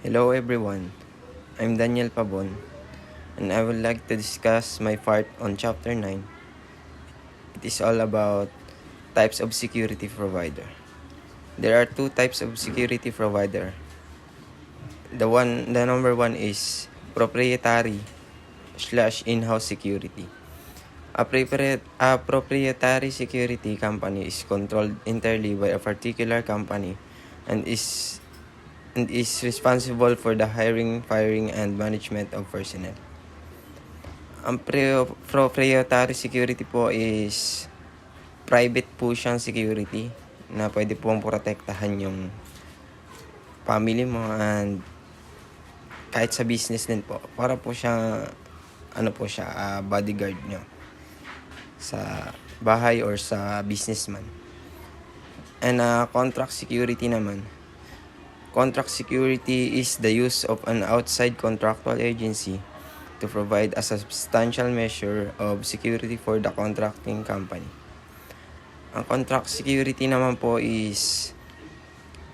Hello everyone, I'm Daniel Pabon, and I would like to discuss my part on Chapter 9. It is all about types of security provider. There are two types of security provider. The number one is proprietary / in-house security. A proprietary security company is controlled entirely by a particular company and is responsible for the hiring, firing, and management of personnel. Ang proprietary security po is private po siyang security na pwede pong protektahan yung family mo and kahit sa business din po. Para po siya, bodyguard nyo sa bahay or sa businessman. And contract security naman. Contract security is the use of an outside contractual agency to provide a substantial measure of security for the contracting company. Ang contract security naman po is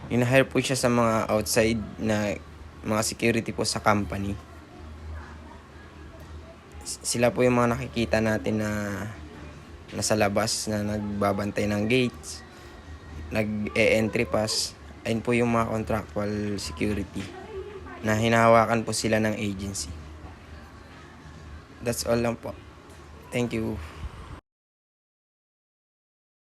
in-hire po siya sa mga outside na mga security po sa company. Sila po yung mga nakikita natin na nasa labas na nagbabantay ng gates, nag-e-entry pass. Ayun po yung mga contractual security na hinahawakan po sila ng agency. That's all lang po. Thank you.